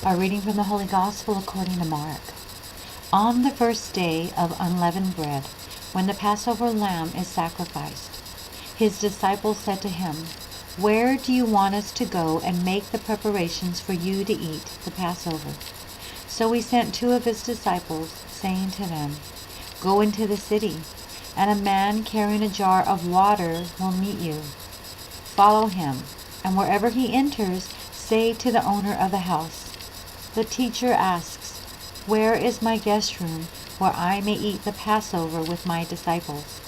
A reading from the Holy Gospel according to Mark. On the first day of unleavened bread, when the Passover lamb is sacrificed, his disciples said to him, "Where do you want us to go and make the preparations for you to eat the Passover?" So he sent two of his disciples, saying to them, "Go into the city, and a man carrying a jar of water will meet you. Follow him, and wherever he enters, say to the owner of the house, 'The teacher asks, where is my guest room where I may eat the Passover with my disciples?'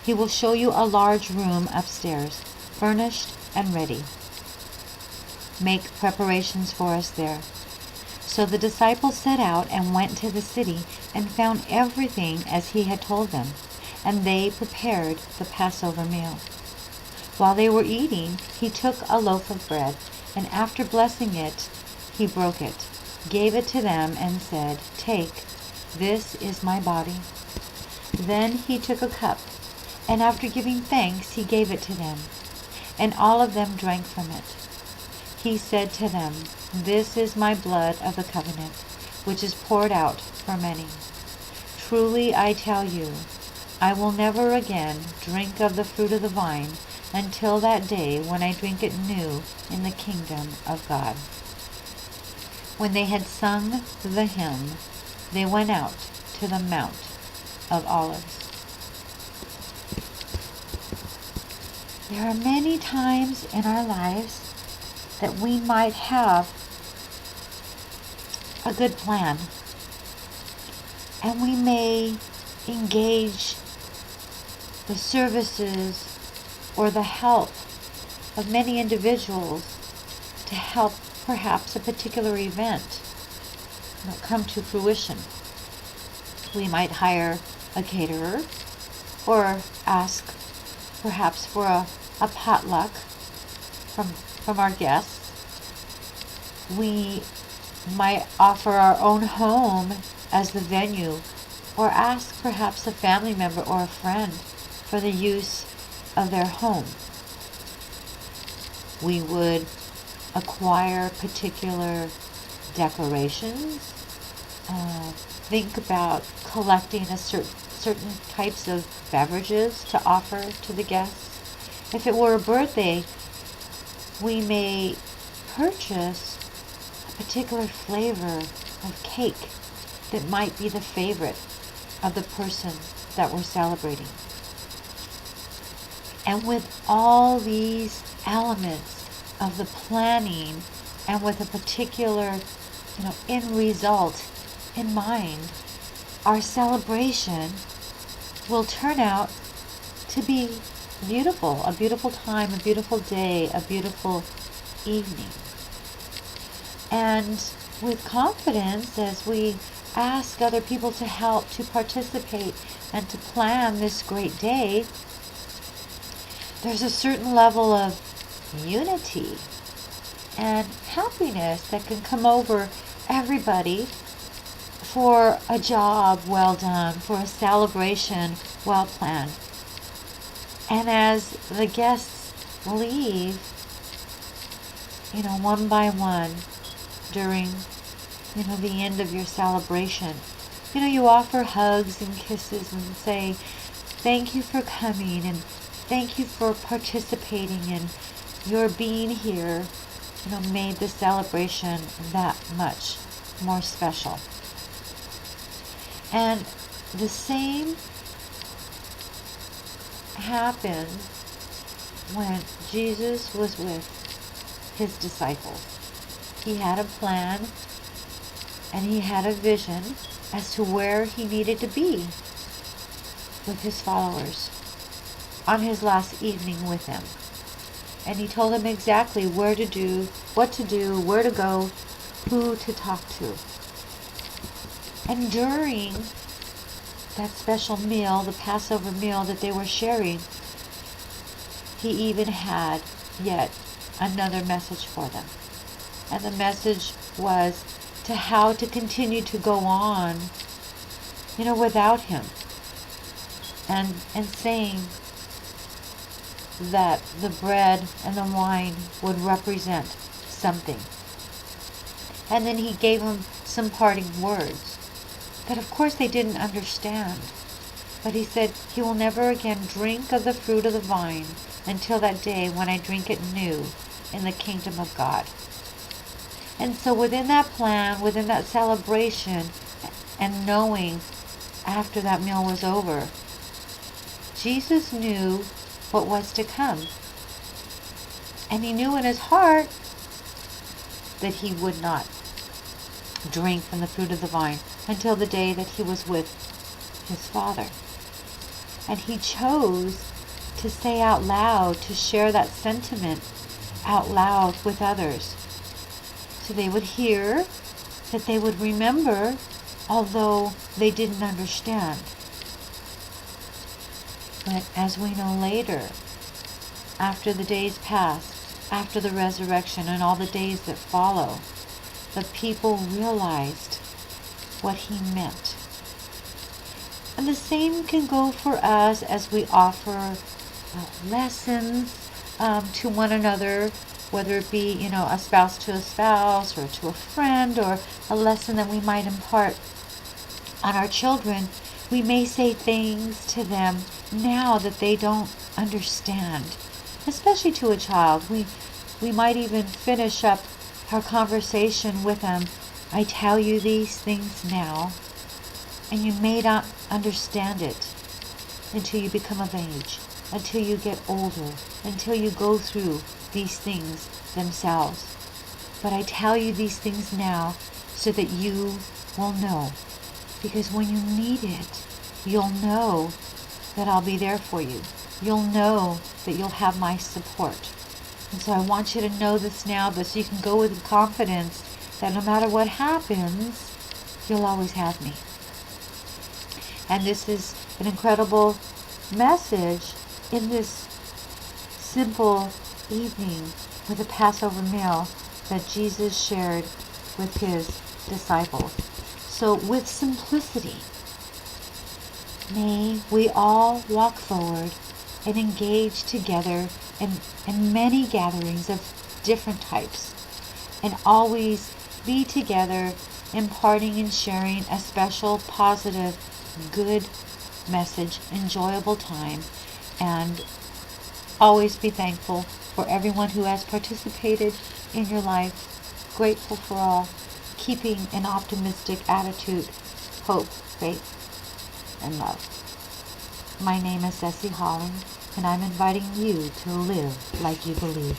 He will show you a large room upstairs, furnished and ready. Make preparations for us there." So the disciples set out and went to the city and found everything as he had told them, and they prepared the Passover meal. While they were eating, he took a loaf of bread, and after blessing it, he broke it, gave it to them, and said, "Take, this is my body." Then he took a cup, and after giving thanks, he gave it to them, and all of them drank from it. He said to them, "This is my blood of the covenant, which is poured out for many. Truly I tell you, I will never again drink of the fruit of the vine until that day when I drink it new in the kingdom of God." When they had sung the hymn, they went out to the Mount of Olives. There are many times in our lives that we might have a good plan, and we may engage the services or the help of many individuals to help perhaps a particular event come to fruition. We might hire a caterer or ask perhaps for a potluck from our guests. We might offer our own home as the venue, or ask perhaps a family member or a friend for the use of their home. We would acquire particular decorations, think about collecting certain types of beverages to offer to the guests. If it were a birthday, we may purchase a particular flavor of cake that might be the favorite of the person that we're celebrating. And with all these elements of the planning and with a particular, end result in mind, our celebration will turn out to be beautiful, a beautiful time, a beautiful day, a beautiful evening. And with confidence, as we ask other people to help, to participate, and to plan this great day, there's a certain level of unity and happiness that can come over everybody for a job well done, for a celebration well planned. And as the guests leave, one by one during, the end of your celebration, you offer hugs and kisses and say, "Thank you for coming, and thank you for participating, and your being here, made the celebration that much more special." And the same happened when Jesus was with his disciples. He had a plan and he had a vision as to where he needed to be with his followers on his last evening with them. And he told them exactly where to do, what to do, where to go, who to talk to. And during that special meal, the Passover meal that they were sharing, he even had yet another message for them. And the message was to how to continue to go on, without him. And saying that the bread and the wine would represent something. And then he gave them some parting words. But of course they didn't understand. But he said, he will never again drink of the fruit of the vine until that day when I drink it new in the kingdom of God. And so within that plan, within that celebration, and knowing after that meal was over, Jesus knew what was to come. And he knew in his heart that he would not drink from the fruit of the vine until the day that he was with his Father. And he chose to say out loud, to share that sentiment out loud with others. So they would hear, that they would remember, although they didn't understand. But as we know later, after the days passed, after the resurrection and all the days that follow, the people realized what he meant. And the same can go for us as we offer lessons to one another, whether it be, a spouse to a spouse or to a friend, or a lesson that we might impart on our children. We may say things to them now that they don't understand, especially to a child. We might even finish up our conversation with them. I tell you these things now, and you may not understand it until you become of age, until you get older, until you go through these things themselves. But I tell you these things now so that you will know. Because when you need it, you'll know that I'll be there for you. You'll know that you'll have my support. And so I want you to know this now, but so you can go with confidence that no matter what happens, you'll always have me. And this is an incredible message in this simple evening with a Passover meal that Jesus shared with his disciples. So with simplicity, may we all walk forward and engage together in many gatherings of different types, and always be together, imparting and sharing a special, positive, good message, enjoyable time, and always be thankful for everyone who has participated in your life, grateful for all, keeping an optimistic attitude, hope, faith, and love. My name is Ceci Holling, and I'm inviting you to live like you believe.